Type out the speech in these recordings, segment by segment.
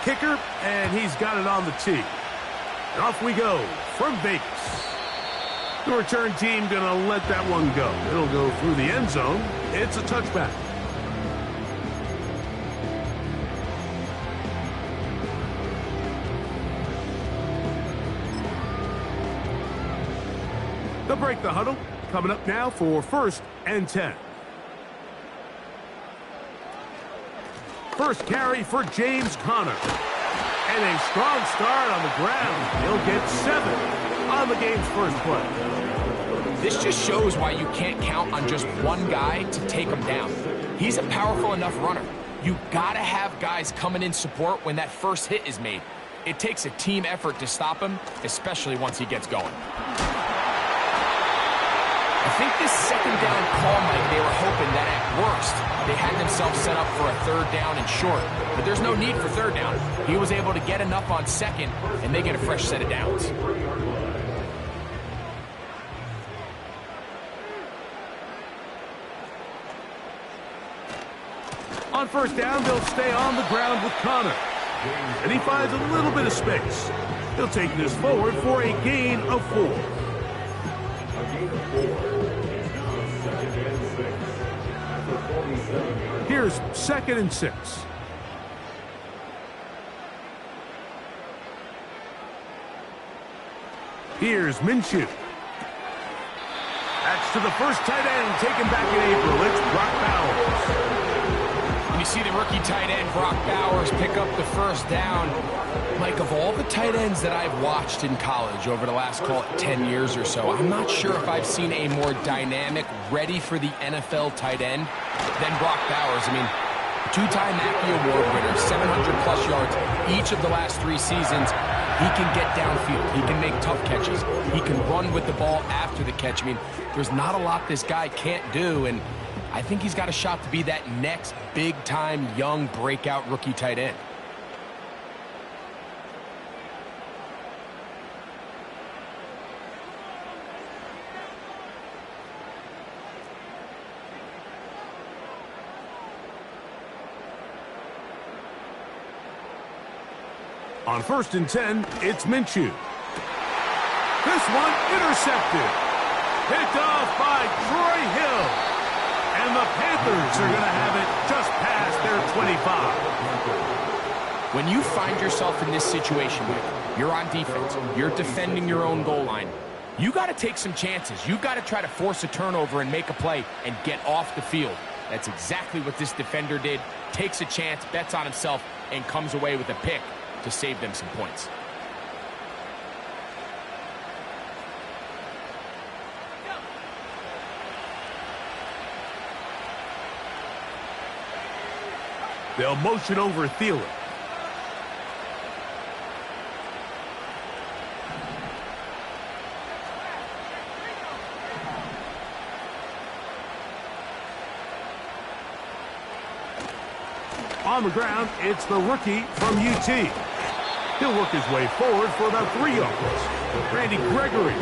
kicker, and he's got it on the tee. And off we go from Vegas. The return team going to let that one go. It'll go through the end zone. It's a touchback. They'll break the huddle. Coming up now for 1st and 10. First carry for James Conner. And a strong start on the ground. He'll get 7 on the game's first play. This just shows why you can't count on just one guy to take him down. He's a powerful enough runner. You gotta have guys coming in support when that first hit is made. It takes a team effort to stop him, especially once he gets going. I think this second down call, Mike, they were hoping that at worst they had themselves set up for a 3rd down and short. But there's no need for 3rd down. He was able to get enough on 2nd, and they get a fresh set of downs. On 1st down, they'll stay on the ground with Conner. And he finds a little bit of space. He'll take this forward for a gain of 4. Here's 2nd and 6. Here's Minshew. That's to the first tight end taken back in April. It's Brock Bowers. When you see the rookie tight end, Brock Bowers, pick up the 1st down, Mike, of all the tight ends that I've watched in college over the last, call it 10 years or so, I'm not sure if I've seen a more dynamic, ready for the NFL tight end than Brock Bowers. I mean, 2-time Mackey Award winner, 700-plus yards each of the last 3 seasons. He can get downfield. He can make tough catches. He can run with the ball after the catch. I mean, there's not a lot this guy can't do, and I think he's got a shot to be that next big-time young breakout rookie tight end. On 1st and 10, it's Minshew. This one intercepted. Picked off by Troy Hill. And the Panthers are going to have it just past their 25. When you find yourself in this situation, Mike, you're on defense, you're defending your own goal line, you got to take some chances. You got to try to force a turnover and make a play and get off the field. That's exactly what this defender did. Takes a chance, bets on himself, and comes away with a pick to save them some points. They'll motion over Thielen. On the ground, it's the rookie from UT. He'll work his way forward for about 3 yards. Randy Gregory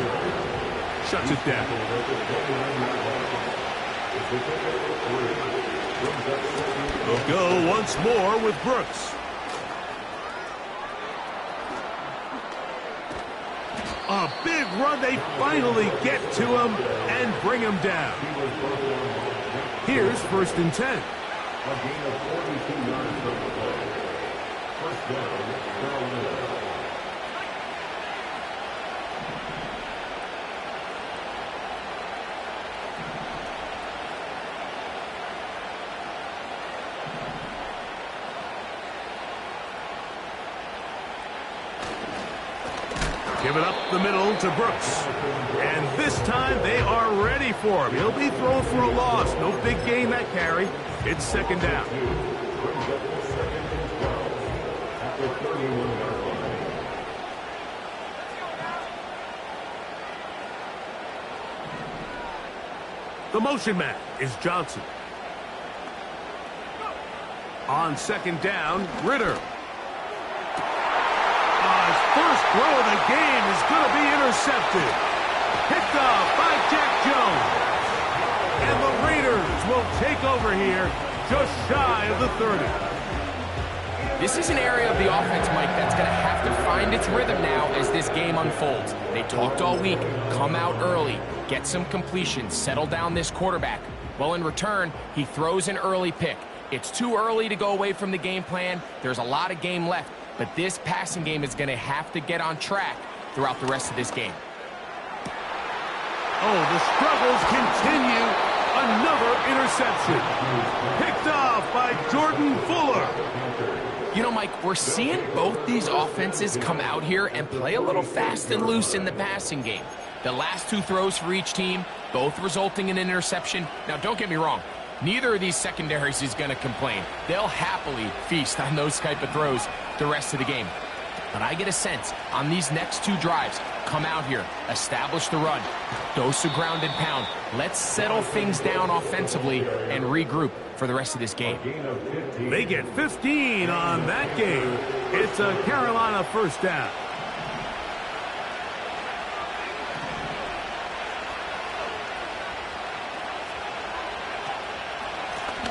shuts it down. We'll go once more with Brooks. A big run. They finally get to him and bring him down. Here's 1st and 10. A gain of 42 yards from the play. 1st down, Carolina. Give it up the middle to Brooks. And this time they are ready for him. He'll be thrown for a loss. No big gain that carry. It's 2nd down. The motion man is Johnson. On 2nd down, Ritter. His first throw of the game is going to be intercepted. Picked off by Jack Jones. And the Raiders will take over here just shy of the 30. This is an area of the offense, Mike, that's going to have to find its rhythm now as this game unfolds. They talked all week, come out early, get some completions, settle down this quarterback. Well, in return, he throws an early pick. It's too early to go away from the game plan. There's a lot of game left, but this passing game is going to have to get on track throughout the rest of this game. Oh, the struggles continue. Another interception. Picked off by Jordan Fuller. You know, Mike, we're seeing both these offenses come out here and play a little fast and loose in the passing game. The last two throws for each team, both resulting in an interception. Now, don't get me wrong. Neither of these secondaries is going to complain. They'll happily feast on those type of throws the rest of the game. But I get a sense on these next two drives, come out here, establish the run, dose of ground and pound. Let's settle things down offensively and regroup for the rest of this game. They get 15 on that game. It's a Carolina first down.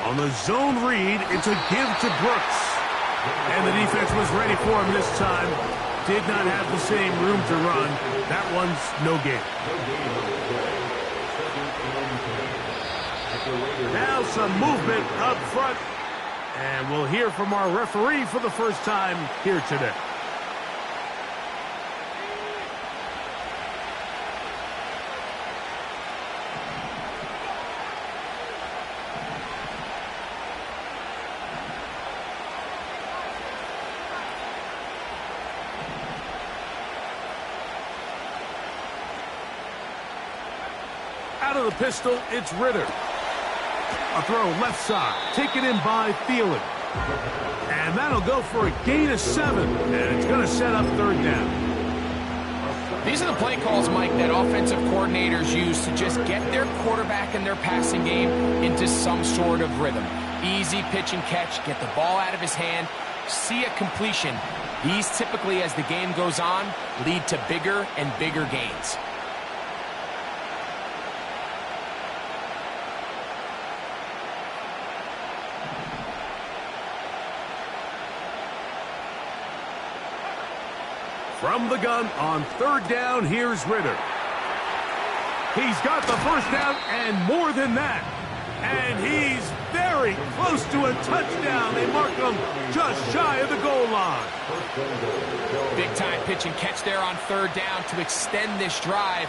On the zone read, it's a give to Brooks. And the defense was ready for him this time. Did not have the same room to run. That one's no gain. Now some movement up front. And we'll hear from our referee for the first time here today. Out of the pistol, it's Ritter. A throw left side, taken in by Thielen. And that'll go for a gain of 7, and it's going to set up third down. These are the play calls, Mike, that offensive coordinators use to just get their quarterback and their passing game into some sort of rhythm. Easy pitch and catch, get the ball out of his hand, see a completion. These typically, as the game goes on, lead to bigger and bigger gains. From the gun on third down, here's Ritter. He's got the first down and more than that. And he's very close to a touchdown. They mark him just shy of the goal line. Big time pitch and catch there on third down to extend this drive.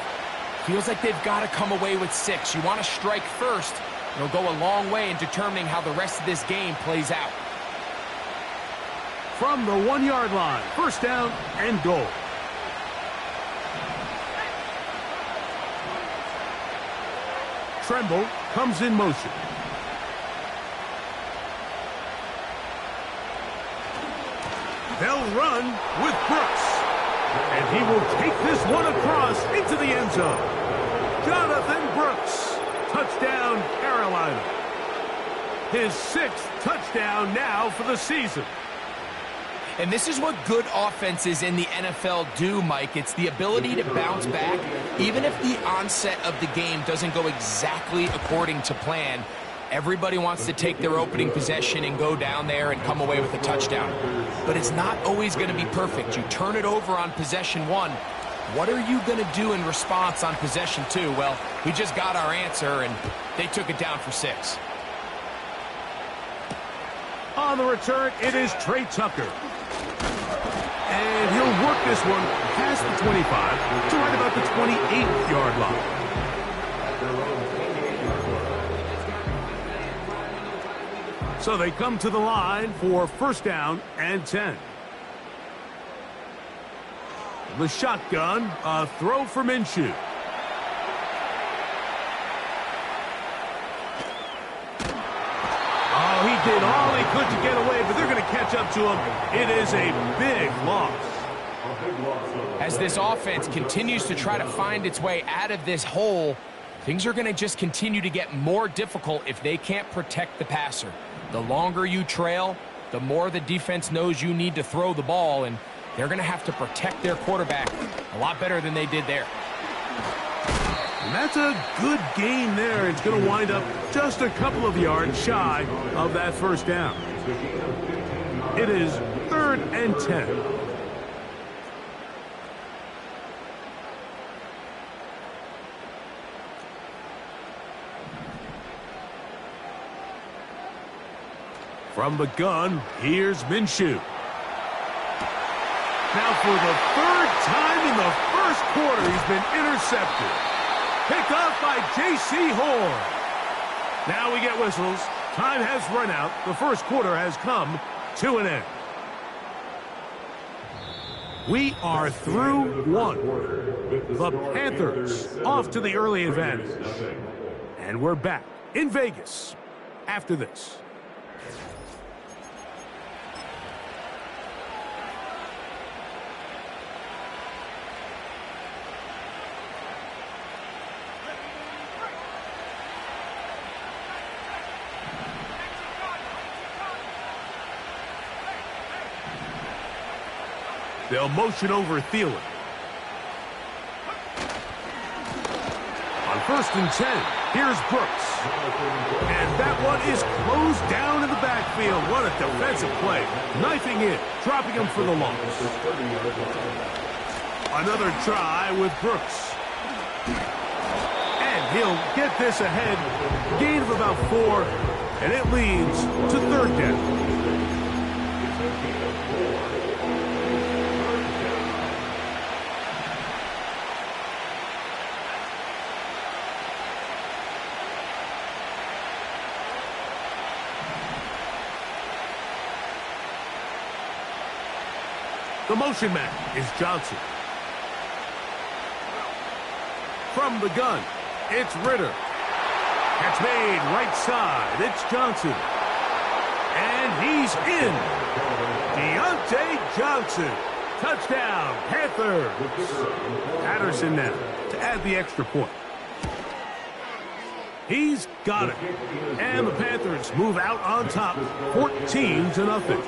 Feels like they've got to come away with 6. You want to strike first. It'll go a long way in determining how the rest of this game plays out. From the 1-yard line, first down and goal. Tremble comes in motion. They'll run with Brooks. And he will take this one across into the end zone. Jonathan Brooks. Touchdown, Carolina. His 6th touchdown now for the season. And this is what good offenses in the NFL do, Mike. It's the ability to bounce back. Even if the onset of the game doesn't go exactly according to plan, everybody wants to take their opening possession and go down there and come away with a touchdown. But it's not always going to be perfect. You turn it over on possession 1. What are you going to do in response on possession 2? Well, we just got our answer, and they took it down for 6. On the return, it is Trey Tucker. And he'll work this one past the 25 to right about the 28-yard line. So they come to the line for first down and 10. The shotgun, a throw for Minshew. Oh, he did all he could to get away, but they're going to catch up to him. It is a big loss. As this offense continues to try to find its way out of this hole, things are going to just continue to get more difficult if they can't protect the passer. The longer you trail, the more the defense knows you need to throw the ball, and they're going to have to protect their quarterback a lot better than they did there. And that's a good gain there. It's going to wind up just a couple of yards shy of that first down. It is 3rd and 10. From the gun, here's Minshew. Now for the 3rd time in the first quarter, he's been intercepted. Picked off by J.C. Horn. Now we get whistles. Time has run out. The first quarter has come to an end. We are through one. The Panthers off to the early advantage. And we're back in Vegas after this. They'll motion over Thielen. On 1st and 10, here's Brooks. And that one is closed down in the backfield. What a defensive play. Knifing in, dropping him for the loss. Another try with Brooks. And he'll get this ahead. Gain of about 4, and it leads to 3rd down. The motion man is Johnson. From the gun, it's Ritter. Catch made right side. It's Johnson. And he's in. Deontay Johnson. Touchdown, Panthers. Patterson now to add the extra point. He's got it. And the Panthers move out on top, 14-0.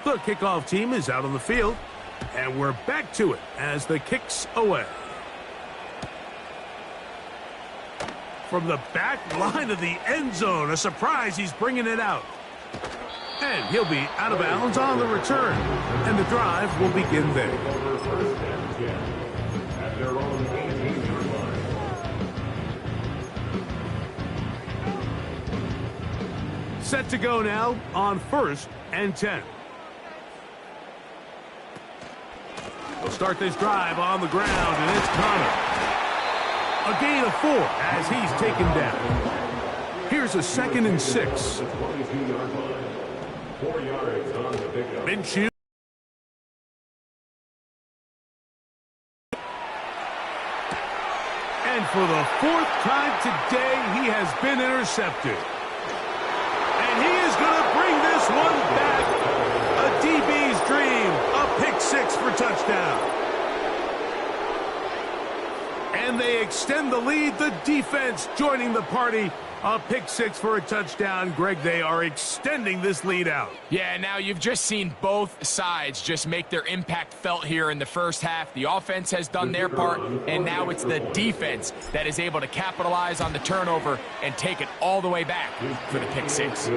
The kickoff team is out on the field, and we're back to it as the kick's away. From the back line of the end zone, a surprise, he's bringing it out. And he'll be out of bounds on the return, and the drive will begin there. Set to go now on 1st and 10. We'll start this drive on the ground, and it's Connor. A gain of 4 as he's taken down. Here's a 2nd and 6. Minshew. And for the 4th time today, he has been intercepted. And he is going to bring this one back. A DB's dream. A pick 6 for touchdown. And they extend the lead. The defense joining the party. A pick 6 for a touchdown. Greg, they are extending this lead out. Yeah, now you've just seen both sides just make their impact felt here in the first half. The offense has done their part, and now it's the defense that is able to capitalize on the turnover and take it all the way back for the pick 6.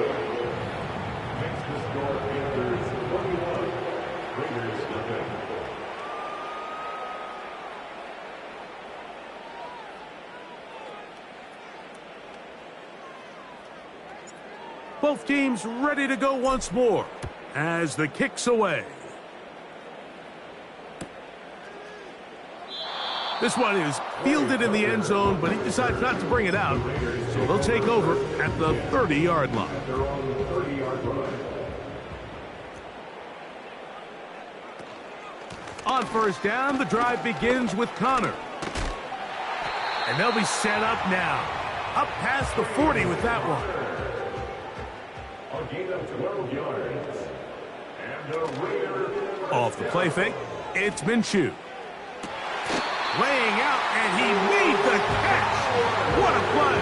Both teams ready to go once more as the kick's away. This one is fielded in the end zone, but he decides not to bring it out. So they'll take over at the 30-yard line. On 1st down, the drive begins with Connor. And they'll be set up now. Up past the 40 with that one. Off the play fake, it's Minshew. Laying out, and he made the catch. What a play.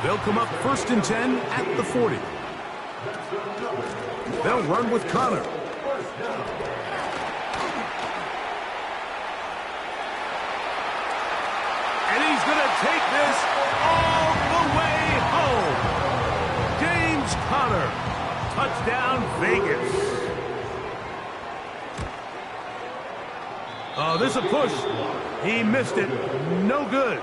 They'll come up 1st and 10 at the 40. They'll run with Connor. And he's going to take this all the way home. James Conner. Touchdown, Vegas. Oh, this is a push. He missed it. No good.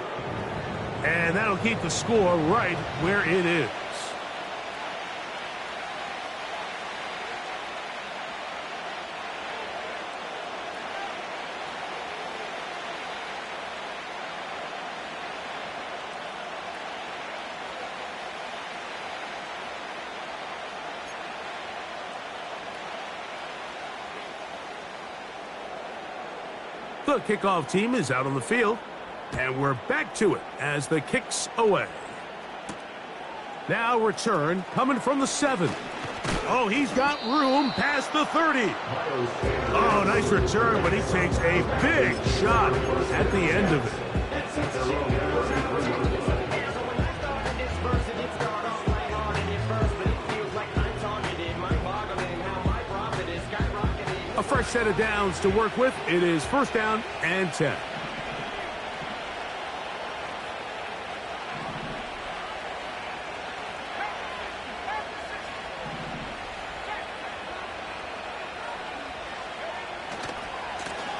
And that'll keep the score right where it is. The kickoff team is out on the field, and we're back to it as the kick's away. Now return coming from the 7. Oh, he's got room past the 30. Oh, nice return, but he takes a big shot at the end of it. A fresh set of downs to work with. It is 1st down and 10.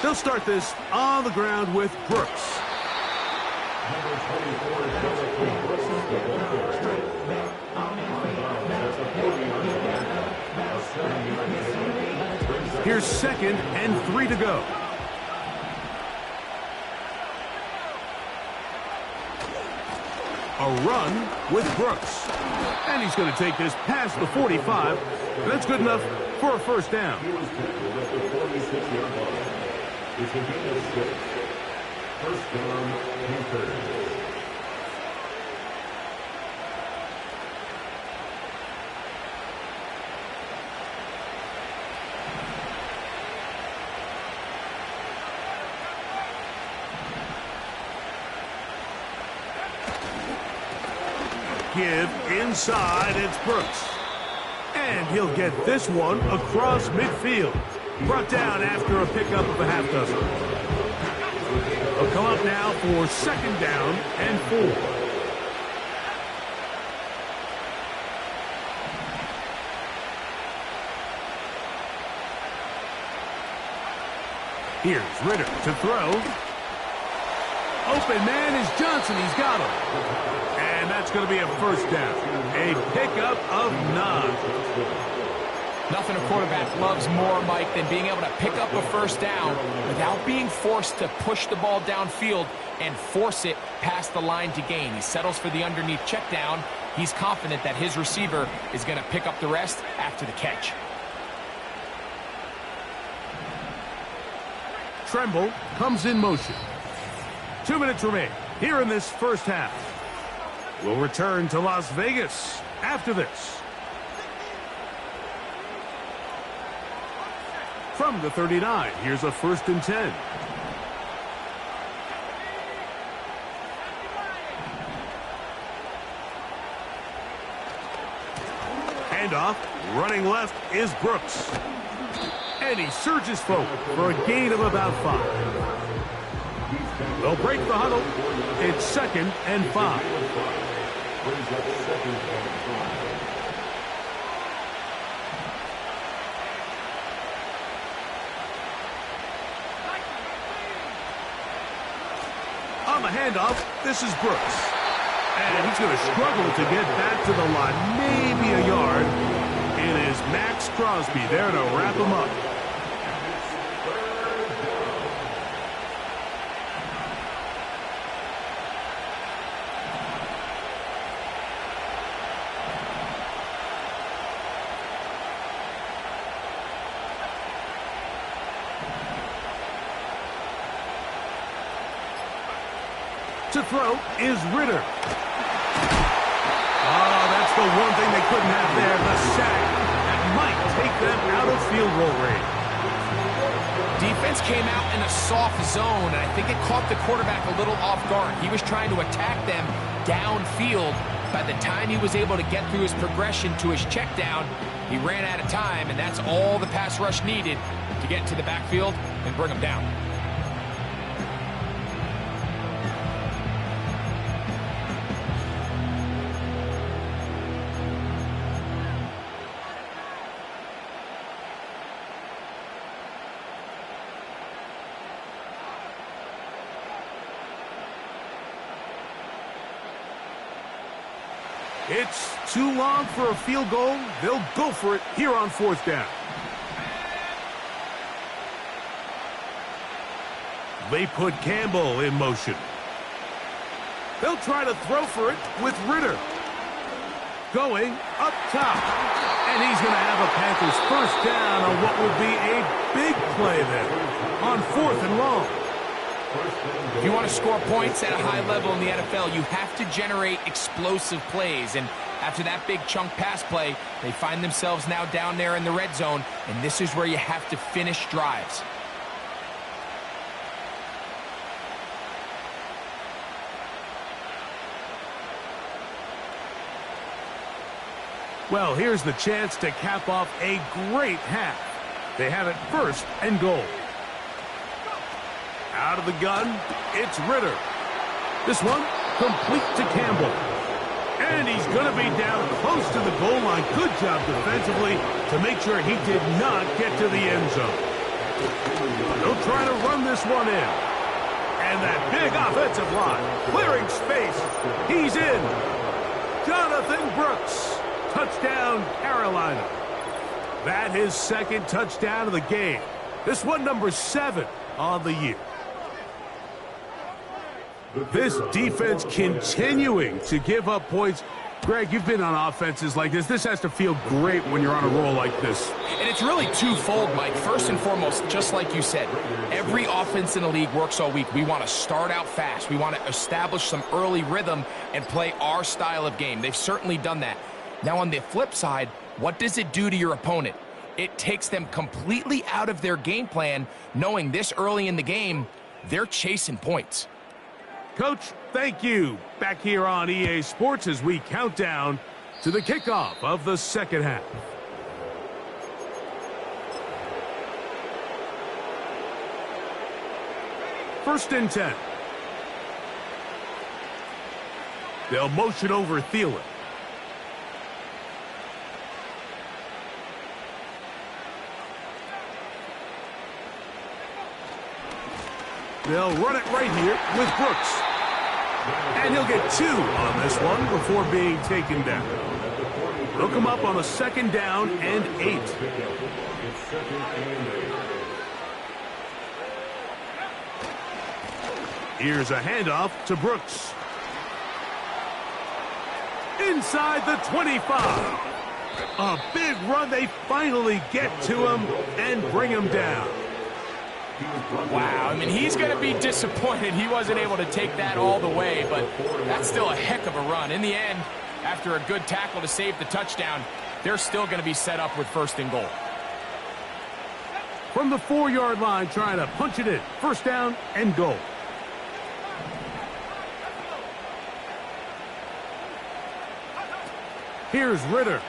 They'll start this on the ground with Brooks. Here's 2nd and 3 to go. A run with Brooks. And he's going to take this past the 45. That's good enough for a 1st down. It's a gain of 6. 1st down, Panthers. Give inside, it's Brooks. And he'll get this one across midfield. Brought down after a pickup of a half dozen. They'll come up now for 2nd down and 4. Here's Ritter to throw. Open man is Johnson. He's got him. And that's going to be a 1st down. A pickup of 9. Nothing a quarterback loves more, Mike, than being able to pick up a 1st down without being forced to push the ball downfield and force it past the line to gain. He settles for the underneath check down. He's confident that his receiver is going to pick up the rest after the catch. Tremble comes in motion. 2 minutes remain here in this 1st half. We'll return to Las Vegas after this. From the 39, here's a 1st and 10. Handoff, running left is Brooks. And he surges forward for a gain of about 5. They'll break the huddle. It's 2nd and 5. On the handoff, this is Brooks. And he's going to struggle to get back to the line, maybe a yard. It is Max Crosby there to wrap him up. To throw is Ritter. Oh, that's the one thing they couldn't have there, the sack. That might take them out of field goal range. Defense came out in a soft zone, and I think it caught the quarterback a little off guard. He was trying to attack them downfield, By the time he was able to get through his progression to his check down, he ran out of time, and that's all the pass rush needed to get to the backfield and bring him down. It's too long for a field goal. They'll go for it here on 4th down. They put Campbell in motion. They'll try to throw for it with Ritter. Going up top. And he's going to have a Panthers first down on what would be a big play there on 4th and long. If you want to score points at a high level in the NFL, you have to generate explosive plays. And after that big chunk pass play, they find themselves now down there in the red zone, and this is where you have to finish drives. Well, here's the chance to cap off a great half. They have it 1st and goal. Out of the gun, it's Ritter. This one, complete to Campbell. And he's going to be down close to the goal line. Good job defensively to make sure he did not get to the end zone. They'll try to run this one in. And that big offensive line, clearing space. He's in. Jonathan Brooks. Touchdown, Carolina. That his 2nd touchdown of the game. This one, number 7 on the year. This defense continuing to give up points. Greg, you've been on offenses like this. This has to feel great when you're on a roll like this. And it's really twofold, Mike. First and foremost, just like you said, every offense in the league works all week. We want to start out fast. We want to establish some early rhythm and play our style of game. They've certainly done that. Now, on the flip side, what does it do to your opponent? It takes them completely out of their game plan, knowing this early in the game, they're chasing points. Coach, thank you. Back here on EA Sports as we count down to the kickoff of the 2nd half. First and 10. They'll motion over Thielen. They'll run it right here with Brooks. And he'll get 2 on this one before being taken down. They'll come up on a 2nd down and 8. Here's a handoff to Brooks. Inside the 25. A big run. They finally get to him and bring him down. Wow, I mean, he's going to be disappointed he wasn't able to take that all the way, but that's still a heck of a run. In the end, after a good tackle to save the touchdown, they're still going to be set up with 1st and goal. From the 4-yard line, trying to punch it in. 1st down and goal. Here's Ritter.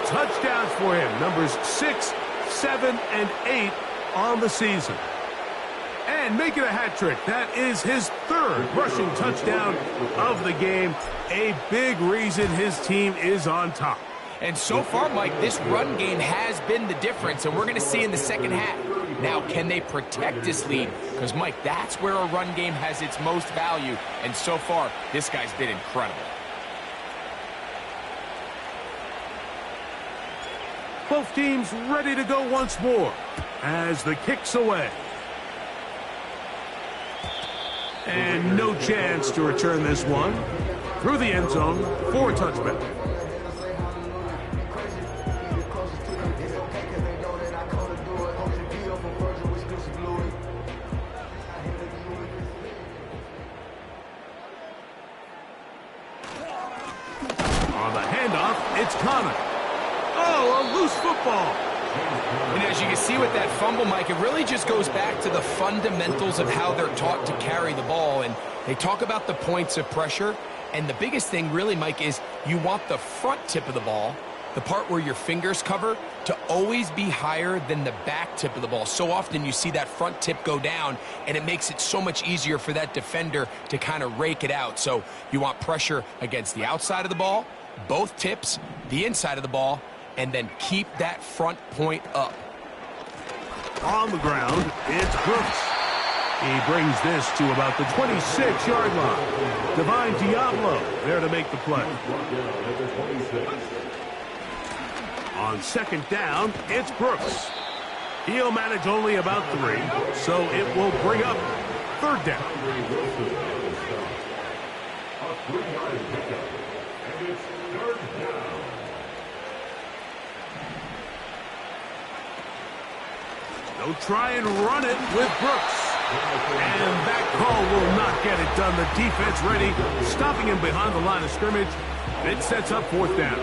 Touchdowns for him. Numbers 6, 7, and 8 on the season. And make it a hat trick. That is his 3rd rushing touchdown of the game. A big reason his team is on top. And so far, Mike, this run game has been the difference, and we're going to see in the 2nd half. Now, can they protect this lead? Because, Mike, that's where a run game has its most value. And so far, this guy's been incredible. Both teams ready to go once more as the kick's away. And no chance to return this one through the end zone for a touchback. On the handoff, it's Connor. Oh, throw a loose football. And as you can see with that fumble, Mike, it really just goes back to the fundamentals of how they're taught to carry the ball. And they talk about the points of pressure. And the biggest thing really, Mike, is you want the front tip of the ball, the part where your fingers cover, to always be higher than the back tip of the ball. So often you see that front tip go down, and it makes it so much easier for that defender to kind of rake it out. So you want pressure against the outside of the ball, both tips, the inside of the ball, and then keep that front point up. On the ground, it's Brooks. He brings this to about the 26-yard line. Divine Diablo there to make the play. On second down, it's Brooks. He'll manage only about 3, so it will bring up third down. They'll try and run it with Brooks. And that call will not get it done. The defense ready, stopping him behind the line of scrimmage. It sets up fourth down.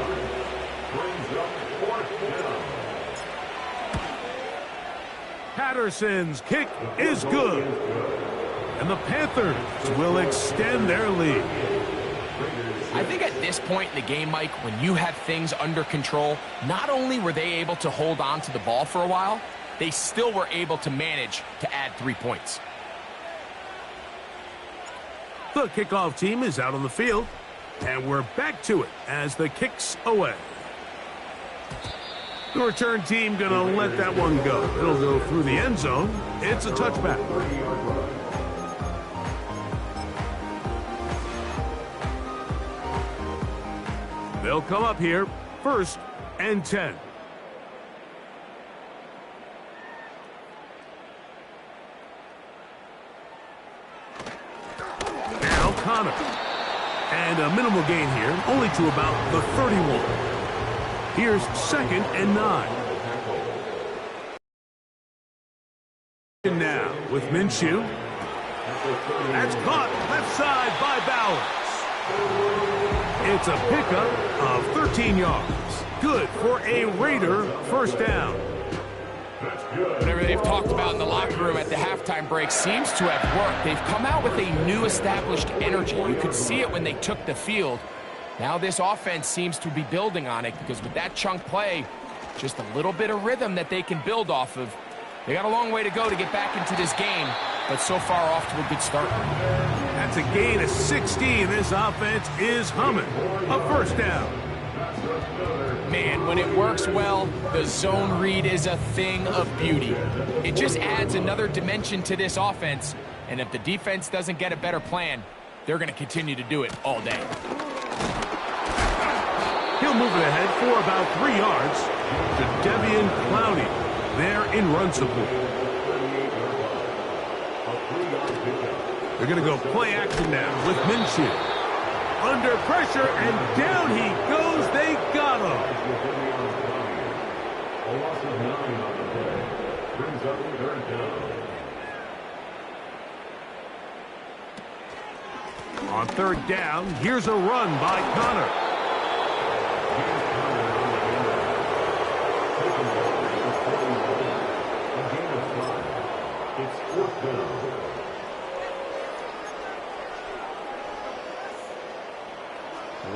Patterson's kick is good. And the Panthers will extend their lead. I think at this point in the game, Mike, when you have things under control, not only were they able to hold on to the ball for a while, they still were able to manage to add 3 points. The kickoff team is out on the field, and we're back to it as the kick's away. The return team going to let that one go. It'll go through the end zone. It's a touchback. They'll come up here, 1st and 10. Now Connor. And a minimal gain here, only to about the 31. Here's 2nd and 9. Now with Minshew. That's caught left side by Bowers. It's a pickup of 13 yards. Good for a Raider first down. Whatever they've talked about in the locker room at the halftime break seems to have worked. They've come out with a new established energy. You could see it when they took the field. Now this offense seems to be building on it because with that chunk play, just a little bit of rhythm that they can build off of. They got a long way to go to get back into this game, but so far off to a good start. That's a gain of 16. This offense is humming. A first down. Man, when it works well, the zone read is a thing of beauty. It just adds another dimension to this offense, and if the defense doesn't get a better plan, they're going to continue to do it all day. He'll move it ahead for about 3 yards to Devian Clowney there in run support. They're going to go play action now with Minshew. Under pressure, and down he goes. They got him. On third down, here's a run by Connor.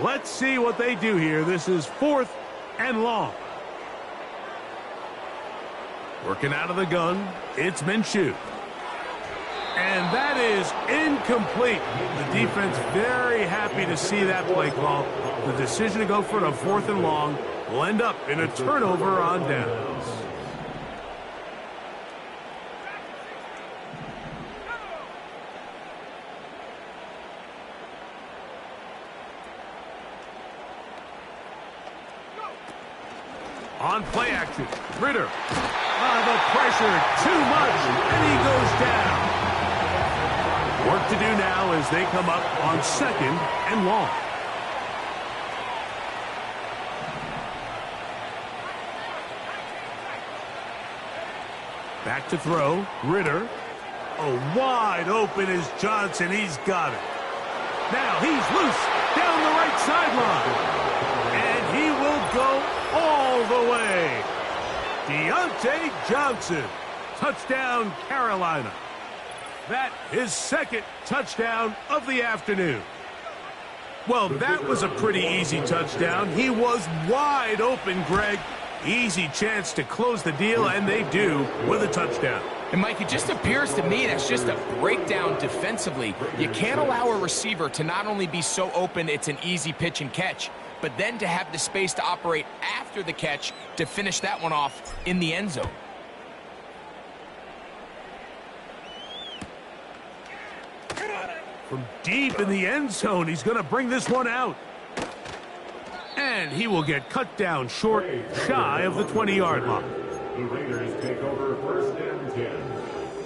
Let's see what they do here. This is 4th and long. Working out of the gun, it's Minshew. And that is incomplete. The defense very happy to see that play call. The decision to go for it on 4th and long will end up in a turnover on downs. On play action, Ritter. The pressure, too much, and he goes down. Work to do now as they come up on 2nd and long. Back to throw, Ritter. Oh, wide open is Johnson. He's got it. Now he's loose down the right sideline. And he will go all the way. Deontay Johnson, touchdown Carolina. That his second touchdown of the afternoon. Well, that was a pretty easy touchdown. He was wide open, Greg. Easy chance to close the deal, and they do with a touchdown. And, Mike, it just appears to me that's just a breakdown defensively. You can't allow a receiver to not only be so open it's an easy pitch and catch, but then to have the space to operate after the catch to finish that one off in the end zone. From deep in the end zone, he's going to bring this one out. And he will get cut down short, shy of the 20-yard line. The Raiders take over first and 10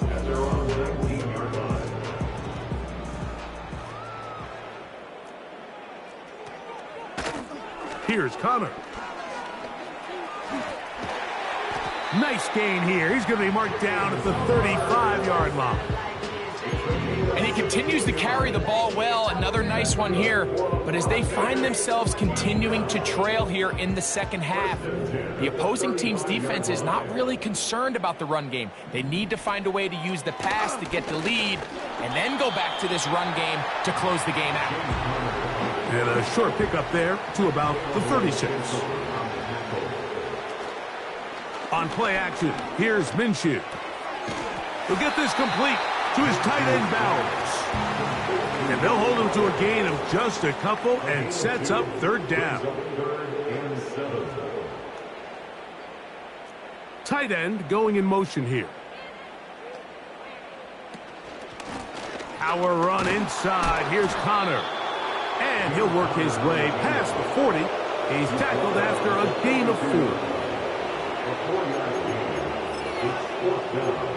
at their own 19-yard line. Here's Connor. Nice gain here. He's going to be marked down at the 35-yard line. And he continues to carry the ball well. Another nice one here. But as they find themselves continuing to trail here in the second half, the opposing team's defense is not really concerned about the run game. They need to find a way to use the pass to get the lead and then go back to this run game to close the game out. And a short pickup there to about the 36. On play action, here's Minshew. He'll get this complete to his tight end Bowers. And they'll hold him to a gain of just a couple and sets up third down. Tight end going in motion here. Power run inside. Here's Connor. And he'll work his way past the 40. He's tackled after a gain of 4. It's fourth down.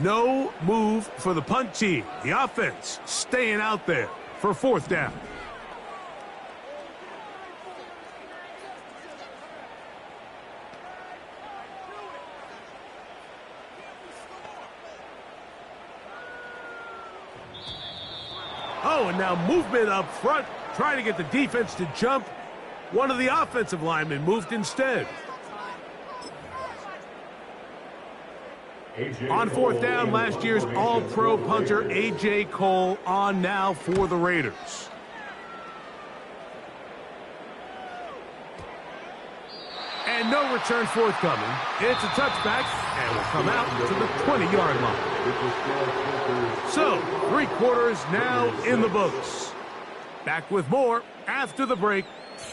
No move for the punt team. The offense staying out there for fourth down. Oh, and now movement up front, trying to get the defense to jump. One of the offensive linemen moved instead. On fourth down, last year's All-Pro punter A.J. Cole on now for the Raiders. And no return forthcoming. It's a touchback, and will come out to the 20-yard line. So, 3 quarters now in the books. Back with more after the break.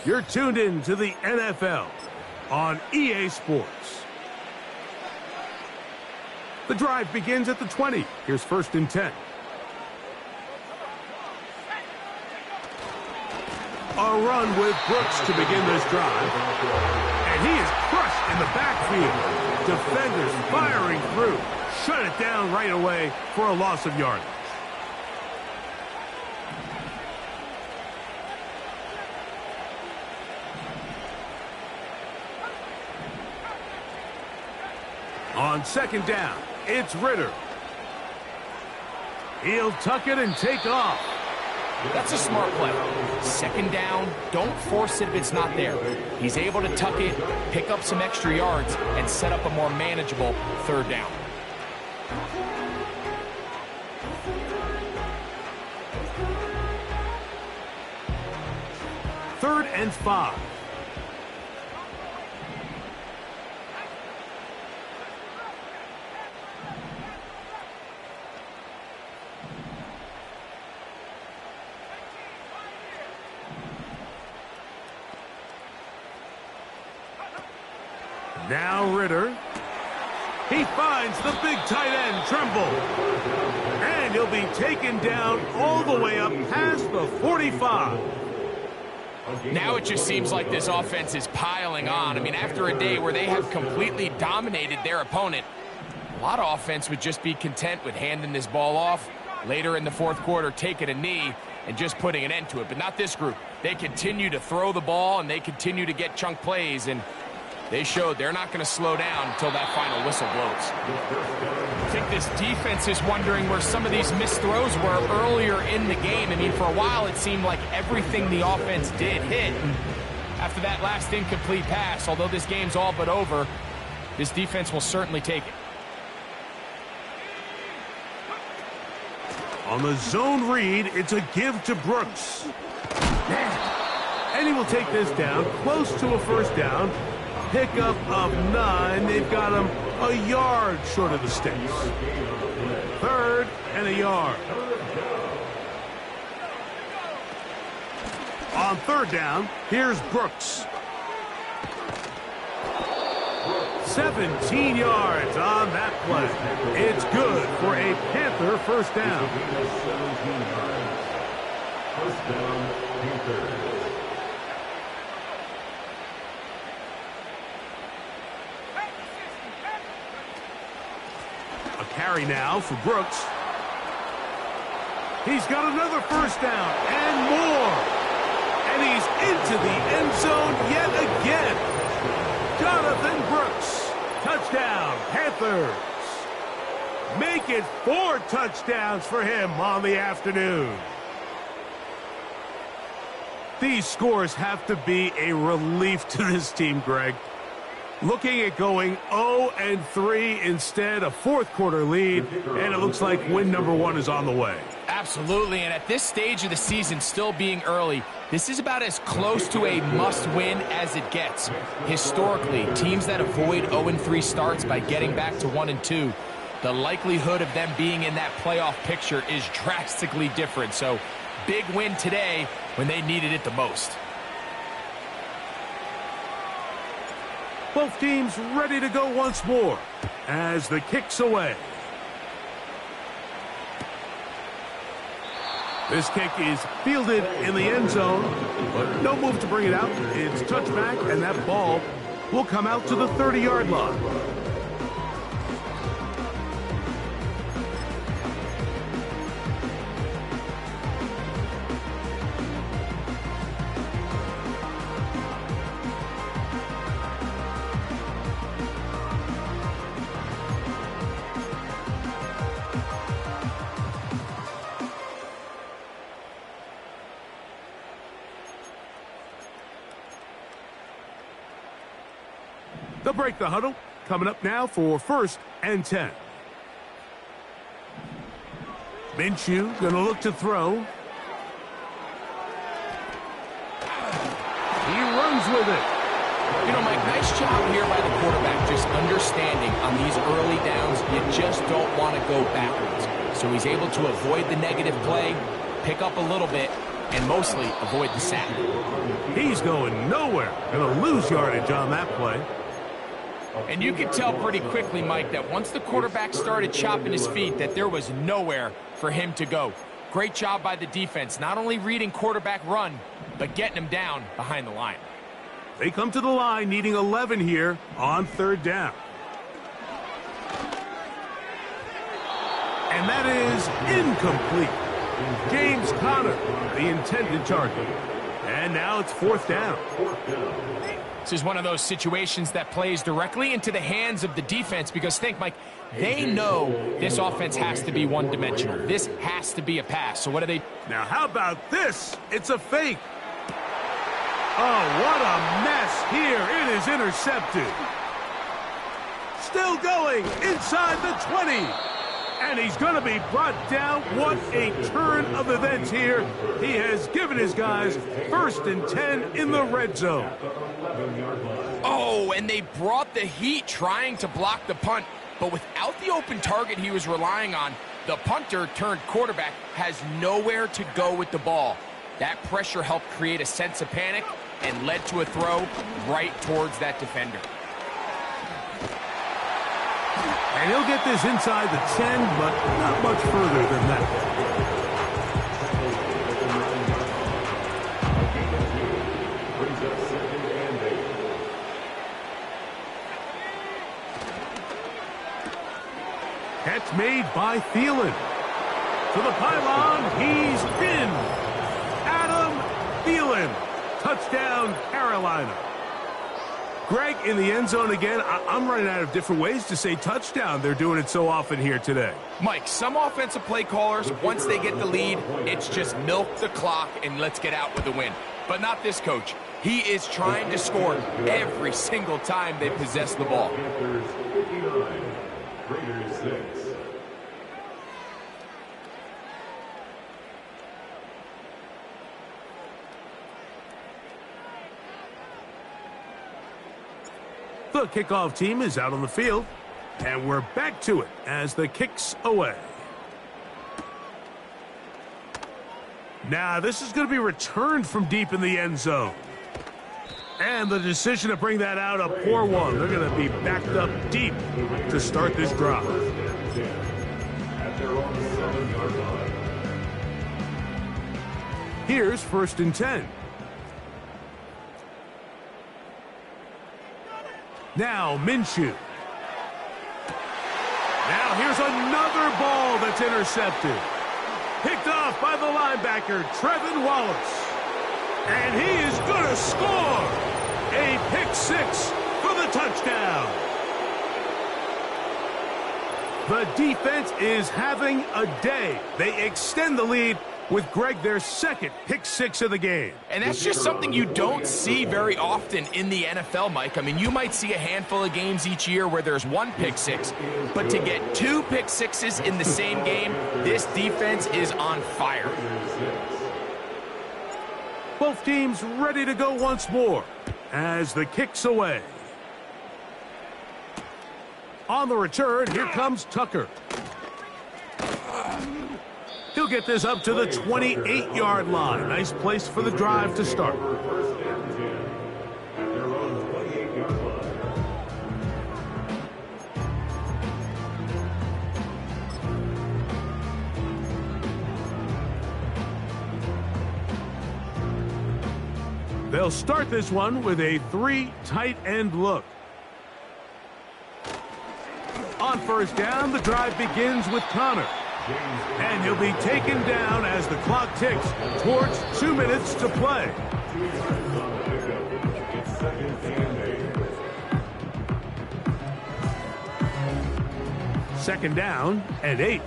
You're tuned in to the NFL on EA Sports. The drive begins at the 20. Here's first and 10. A run with Brooks to begin this drive. And he is crushed in the backfield. Defenders firing through. Shut it down right away for a loss of yardage. On second down, it's Ritter. He'll tuck it and take off. That's a smart play. Second down, don't force it if it's not there. He's able to tuck it, pick up some extra yards, and set up a more manageable third down. Third and 5. Now Ritter. He finds the big tight end, Tremble. And he'll be taken down all the way up past the 45. Now it just seems like this offense is piling on. I mean, after a day where they have completely dominated their opponent, a lot of offense would just be content with handing this ball off. Later in the fourth quarter, taking a knee and just putting an end to it. But not this group. They continue to throw the ball, and they continue to get chunk plays. And They showed they're not going to slow down until that final whistle blows. I think this defense is wondering where some of these missed throws were earlier in the game. I mean, for a while it seemed like everything the offense did hit. And after that last incomplete pass, although this game's all but over, this defense will certainly take it. On the zone read, it's a give to Brooks. And he will take this down, close to a first down. Pickup of 9. They've got him a yard short of the sticks. 3rd and a yard. On 3rd down, here's Brooks. 17 yards on that play. It's good for a Panther first down. 17 yards. First down, Panthers. A carry now for Brooks. He's got another first down and more. And he's into the end zone yet again. Jonathan Brooks, touchdown, Panthers. Make it 4 touchdowns for him on the afternoon. These scores have to be a relief to this team, Greg. Looking at going 0-3 instead, a fourth-quarter lead, and it looks like win number 1 is on the way. Absolutely, and at this stage of the season, still being early, this is about as close to a must-win as it gets. Historically, teams that avoid 0-3 starts by getting back to 1-2, the likelihood of them being in that playoff picture is drastically different. So, big win today when they needed it the most. Both teams ready to go once more as the kick's away. This kick is fielded in the end zone, but no move to bring it out. It's touchback, and that ball will come out to the 30-yard line. They'll break the huddle. Coming up now for 1st and 10. Minshew going to look to throw. He runs with it. You know, Mike, nice job here by the quarterback, just understanding on these early downs, you just don't want to go backwards. So he's able to avoid the negative play, pick up a little bit, and mostly avoid the sack. He's going nowhere. Going to lose yardage on that play. And you could tell pretty quickly, Mike, that once the quarterback started chopping his feet, that there was nowhere for him to go. Great job by the defense, not only reading quarterback run, but getting him down behind the line. They come to the line needing 11 here on 3rd down. And that is incomplete. James Conner, the intended target. And now it's 4th down. This is one of those situations that plays directly into the hands of the defense because think, Mike, they know this offense has to be one-dimensional. This has to be a pass. So what do they? Now how about this? It's a fake. Oh, what a mess here. It is intercepted. Still going inside the 20. And he's going to be brought down. What a turn of events here. He has given his guys 1st and 10 in the red zone. Oh, and they brought the heat trying to block the punt. But without the open target he was relying on, the punter turned quarterback has nowhere to go with the ball. That pressure helped create a sense of panic and led to a throw right towards that defender. And he'll get this inside the 10, but not much further than that. Catch made by Thielen. To the pylon, he's in. Adam Thielen. Touchdown, Carolina. Greg, in the end zone again, I'm running out of different ways to say touchdown. They're doing it so often here today. Mike, some offensive play callers, once they get the lead, it's just milk the clock and let's get out with the win. But not this coach. He is trying to score every single time they possess the ball. Panthers 59, Raiders 6. The kickoff team is out on the field, and we're back to it as the kick's away. Now, this is going to be returned from deep in the end zone. And the decision to bring that out, a poor one. They're going to be backed up deep to start this drive. At their own 7-yard line. Here's 1st and 10. Now, Minshew. Now, here's another ball that's intercepted. Picked off by the linebacker, Trevin Wallace. And he is going to score. A pick six for the touchdown. The defense is having a day. They extend the lead with Greg, their second pick six of the game. And that's just something you don't see very often in the NFL, Mike. I mean, you might see a handful of games each year where there's one pick six, but to get two pick sixes in the same game, this defense is on fire. Both teams ready to go once more as the kick's away. On the return, here comes Tucker. He'll get this up to the 28-yard line. Nice place for the drive to start. First and 10. At their own 28-yard line. They'll start this one with a 3 tight end look. On 1st down, the drive begins with Connor. And he'll be taken down as the clock ticks towards 2 minutes to play. It's 2nd and 8. 2nd down and 8.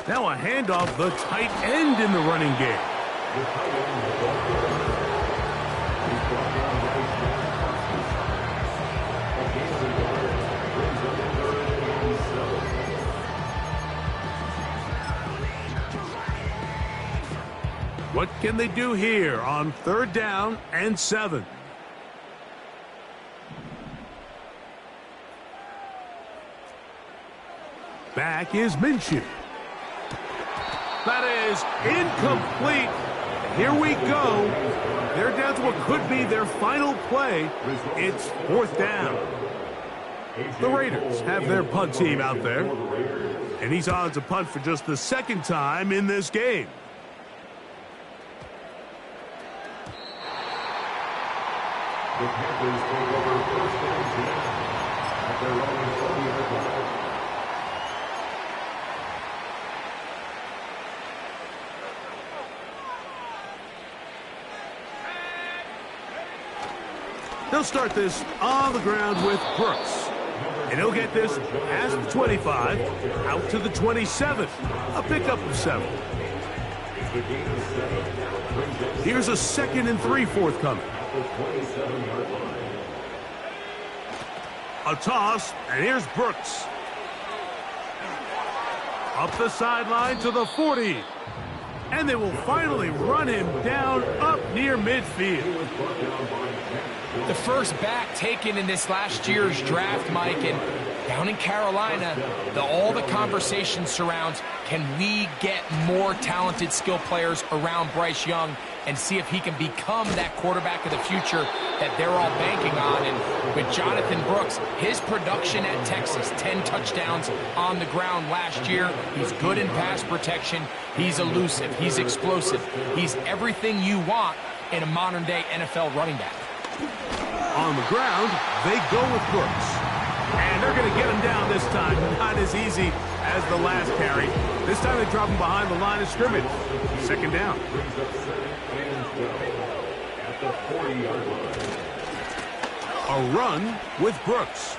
Now a handoff, the tight end in the running game. What can they do here on 3rd down and 7? Back is Minshew. That is incomplete. Here we go. They're down to what could be their final play. It's 4th down. The Raiders have their punt team out there. And he's on to punt for just the 2nd time in this game. The Panthers take over 1st and 10 at their own 40-yard line. They'll start this on the ground with Brooks. And he'll get this past the 25, out to the 27. A pickup of 7. Here's a 2nd and 3 forthcoming. A toss, and here's Brooks. Up the sideline to the 40. And they will finally run him down up near midfield. The first back taken in this last year's draft, Mike, and down in Carolina, all the conversation surrounds, can we get more talented skill players around Bryce Young and see if he can become that quarterback of the future that they're all banking on. And with Jonathan Brooks, his production at Texas, 10 touchdowns on the ground last year. He's good in pass protection. He's elusive. He's explosive. He's everything you want in a modern-day NFL running back. On the ground, they go with Brooks. And they're going to get him down this time. Not as easy as the last carry. This time they drop him behind the line of scrimmage. 2nd down. at the 40-yard line. A run with Brooks.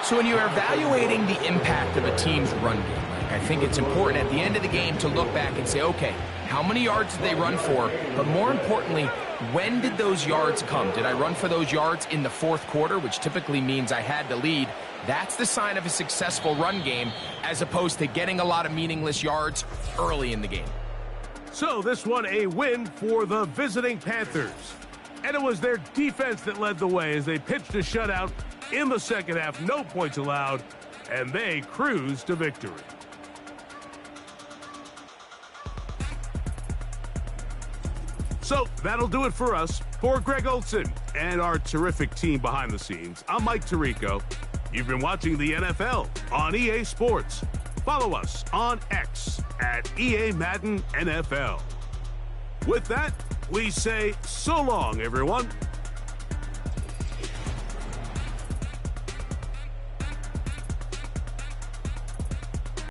So when you're evaluating the impact of a team's run game, I think it's important at the end of the game to look back and say, okay, how many yards did they run for? But more importantly, when did those yards come? Did I run for those yards in the fourth quarter, which typically means I had to lead? That's the sign of a successful run game, as opposed to getting a lot of meaningless yards early in the game. So this one a win for the visiting Panthers. And it was their defense that led the way as they pitched a shutout in the second half. No points allowed, and they cruised to victory. So that'll do it for us. For Greg Olson and our terrific team behind the scenes, I'm Mike Tirico. You've been watching the NFL on EA Sports. Follow us on X at EA Madden NFL. With that, we say so long, everyone.